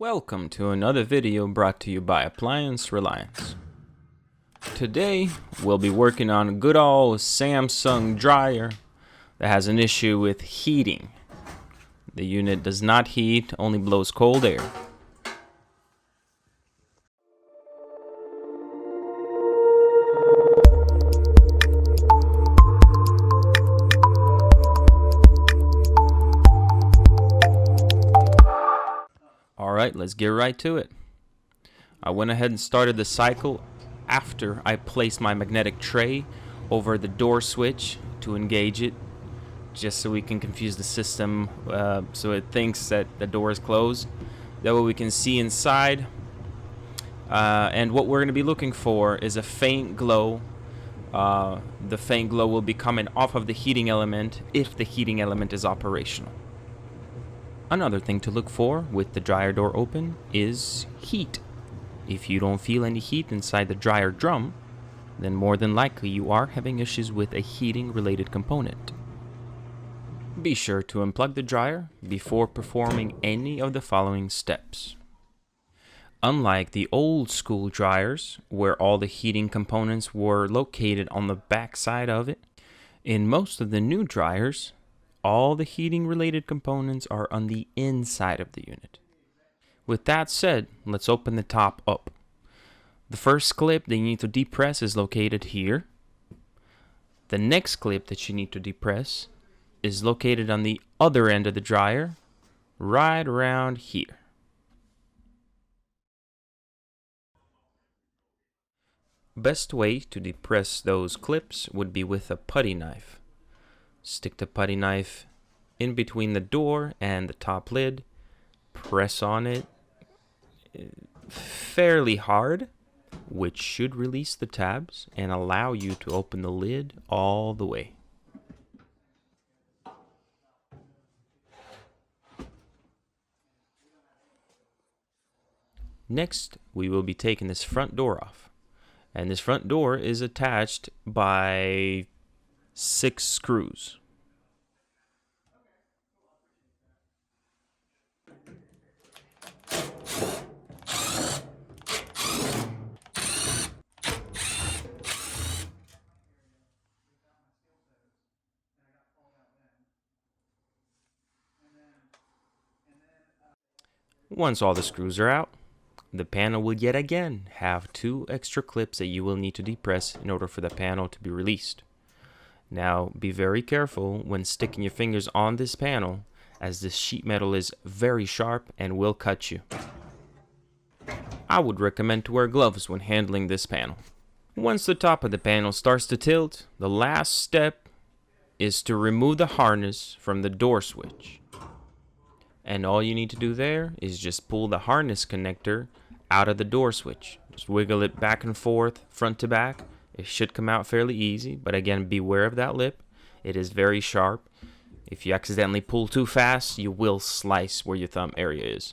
Welcome to another video brought to you by Appliance Reliance. Today we'll be working on a good old Samsung dryer that has an issue with heating. The unit does not heat, only blows cold air. Alright, let's get right to it. I went ahead and started the cycle after I placed my magnetic tray over the door switch to engage it, just so we can confuse the system so it thinks that the door is closed. That way we can see inside. And what we're going to be looking for is a faint glow. The faint glow will be coming off of the heating element if the heating element is operational. Another thing to look for with the dryer door open is heat. If you don't feel any heat inside the dryer drum, then more than likely you are having issues with a heating related component. Be sure to unplug the dryer before performing any of the following steps. Unlike the old school dryers, where all the heating components were located on the back side of it, in most of the new dryers, all the heating related components are on the inside of the unit. With that said, let's open the top up. The first clip that you need to depress is located here. The next clip that you need to depress is located on the other end of the dryer, right around here. Best way to depress those clips would be with a putty knife. Stick the putty knife in between the door and the top lid. Press on it fairly hard, which should release the tabs and allow you to open the lid all the way. Next, we will be taking this front door off. And this front door is attached by 6 screws. Once all the screws are out, the panel will yet again have 2 extra clips that you will need to depress in order for the panel to be released. Now, be very careful when sticking your fingers on this panel, as this sheet metal is very sharp and will cut you. I would recommend to wear gloves when handling this panel. Once the top of the panel starts to tilt, the last step is to remove the harness from the door switch. And all you need to do there is just pull the harness connector out of the door switch. Just wiggle it back and forth, front to back. It should come out fairly easy, but again, beware of that lip. It is very sharp. If you accidentally pull too fast, you will slice where your thumb area is.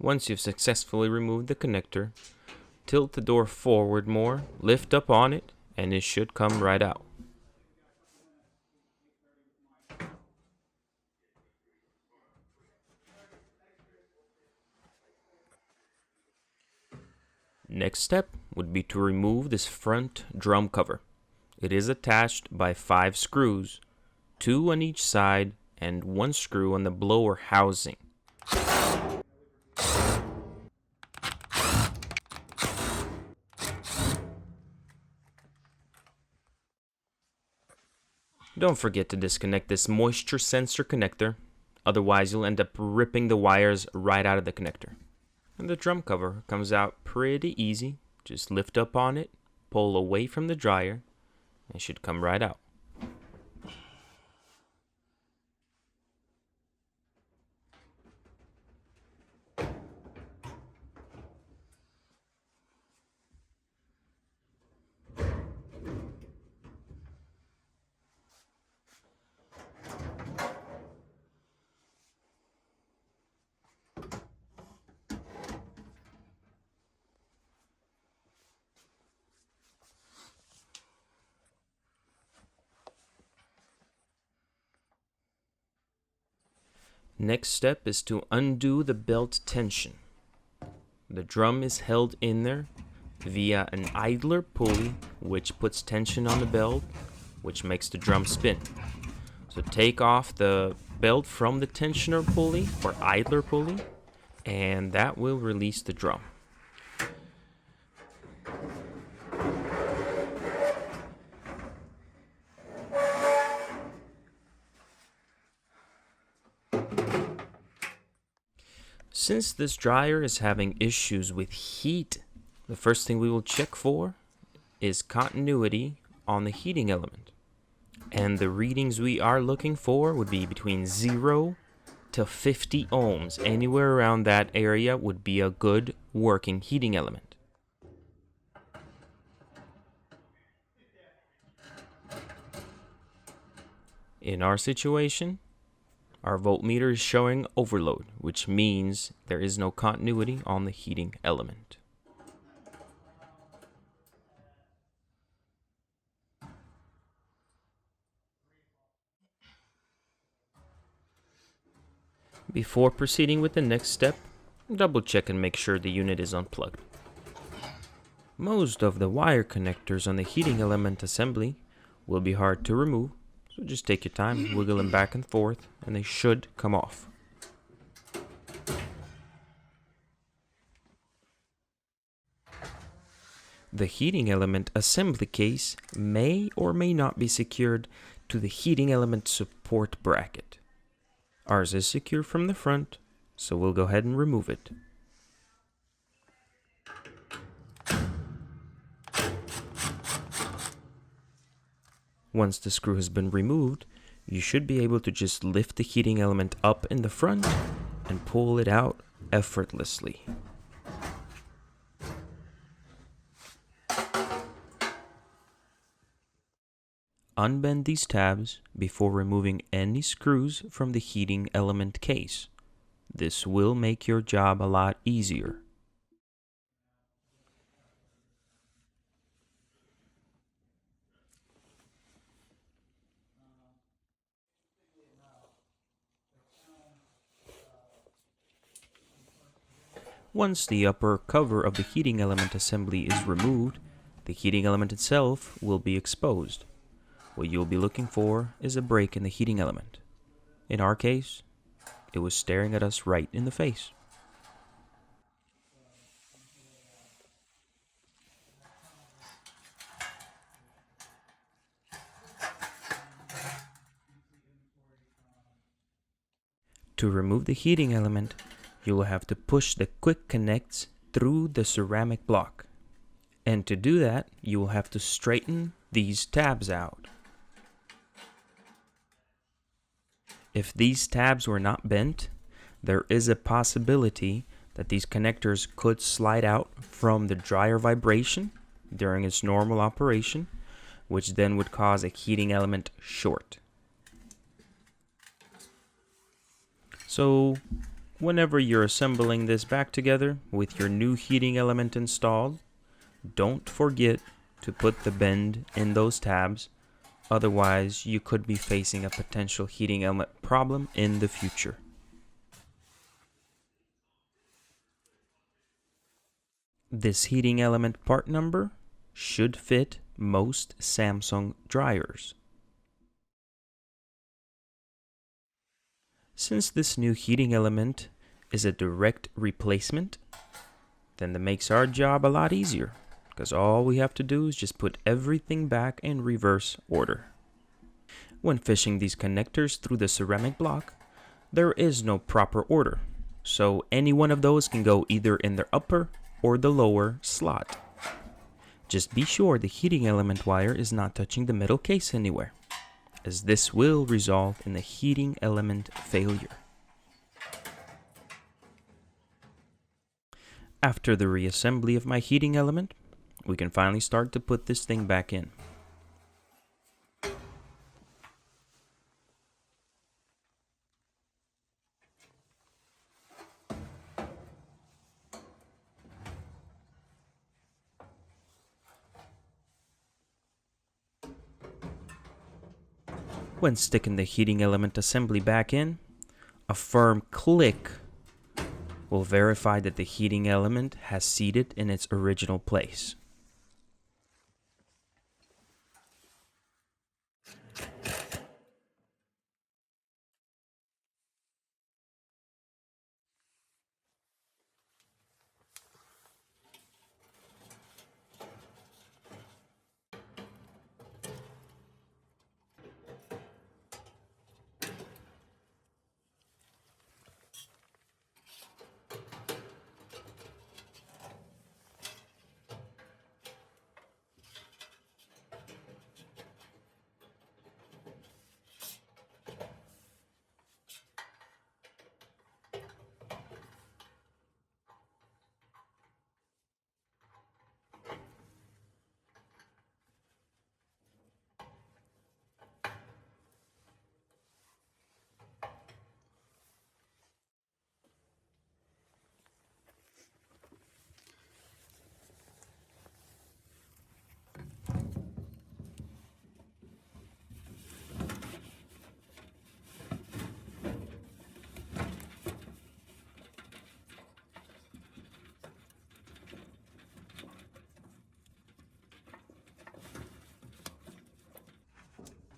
Once you've successfully removed the connector, tilt the door forward more, lift up on it, and it should come right out. Next step would be to remove this front drum cover. It is attached by 5 screws, 2 on each side and 1 screw on the blower housing. Don't forget to disconnect this moisture sensor connector, otherwise you'll end up ripping the wires right out of the connector. And the drum cover comes out pretty easy. Just lift up on it, pull away from the dryer, and it should come right out. Next step is to undo the belt tension. The drum is held in there via an idler pulley, which puts tension on the belt, which makes the drum spin. So take off the belt from the tensioner pulley or idler pulley, and that will release the drum. Since this dryer is having issues with heat, the first thing we will check for is continuity on the heating element. And the readings we are looking for would be between 0 to 50 ohms. Anywhere around that area would be a good working heating element. In our situation, our voltmeter is showing overload, which means there is no continuity on the heating element. Before proceeding with the next step, double check and make sure the unit is unplugged. Most of the wire connectors on the heating element assembly will be hard to remove, so just take your time, wiggle them back and forth, and they should come off. The heating element assembly case may or may not be secured to the heating element support bracket. Ours is secure from the front, so we'll go ahead and remove it. Once the screw has been removed, you should be able to just lift the heating element up in the front and pull it out effortlessly. Unbend these tabs before removing any screws from the heating element case. This will make your job a lot easier. Once the upper cover of the heating element assembly is removed, the heating element itself will be exposed. What you'll be looking for is a break in the heating element. In our case, it was staring at us right in the face. To remove the heating element, you will have to push the quick connects through the ceramic block. And to do that, you will have to straighten these tabs out. If these tabs were not bent, there is a possibility that these connectors could slide out from the dryer vibration during its normal operation, which then would cause a heating element short. So, whenever you're assembling this back together with your new heating element installed, don't forget to put the bend in those tabs, otherwise you could be facing a potential heating element problem in the future. This heating element part number should fit most Samsung dryers. Since this new heating element is a direct replacement, then that makes our job a lot easier, because all we have to do is just put everything back in reverse order. When fishing these connectors through the ceramic block, there is no proper order, so any one of those can go either in their upper or the lower slot. Just be sure the heating element wire is not touching the metal case anywhere, as this will result in a heating element failure. After the reassembly of my heating element, we can finally start to put this thing back in. When sticking the heating element assembly back in, A firm click will verify that the heating element has seated in its original place.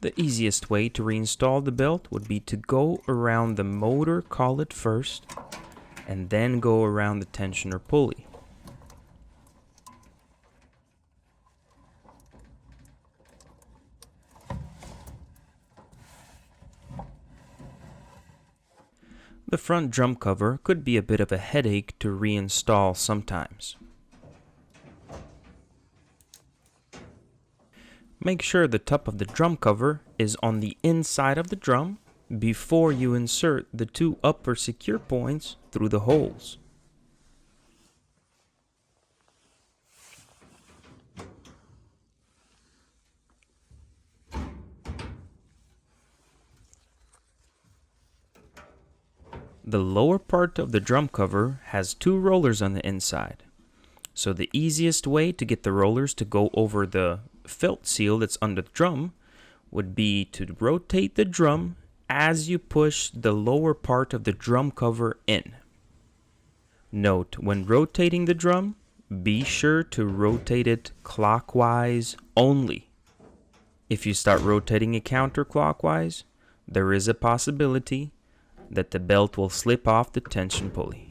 The easiest way to reinstall the belt would be to go around the motor collet first, and then go around the tensioner pulley. The front drum cover could be a bit of a headache to reinstall sometimes. Make sure the top of the drum cover is on the inside of the drum before you insert the two upper secure points through the holes. The lower part of the drum cover has two rollers on the inside, so the easiest way to get the rollers to go over the felt seal that's under the drum would be to rotate the drum as you push the lower part of the drum cover in. Note, when rotating the drum, be sure to rotate it clockwise only. If you start rotating it counterclockwise, there is a possibility that the belt will slip off the tension pulley.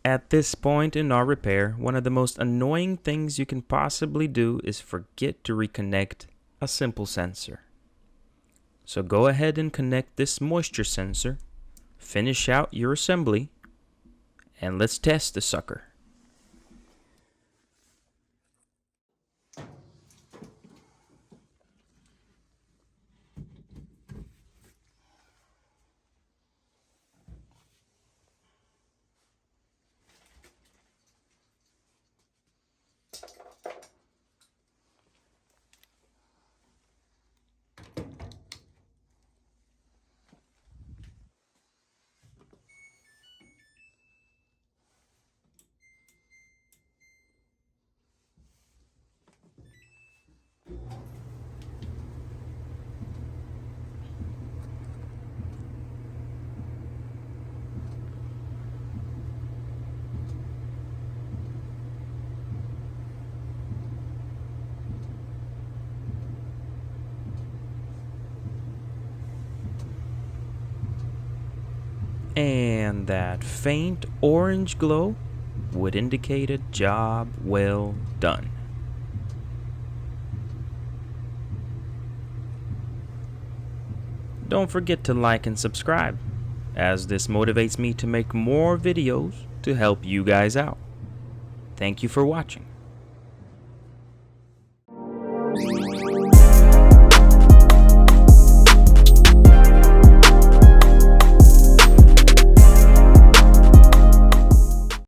At this point in our repair, one of the most annoying things you can possibly do is forget to reconnect a simple sensor. So go ahead and connect this moisture sensor, finish out your assembly, and let's test the sucker. And that faint orange glow would indicate a job well done. Don't forget to like and subscribe, as this motivates me to make more videos to help you guys out. Thank you for watching.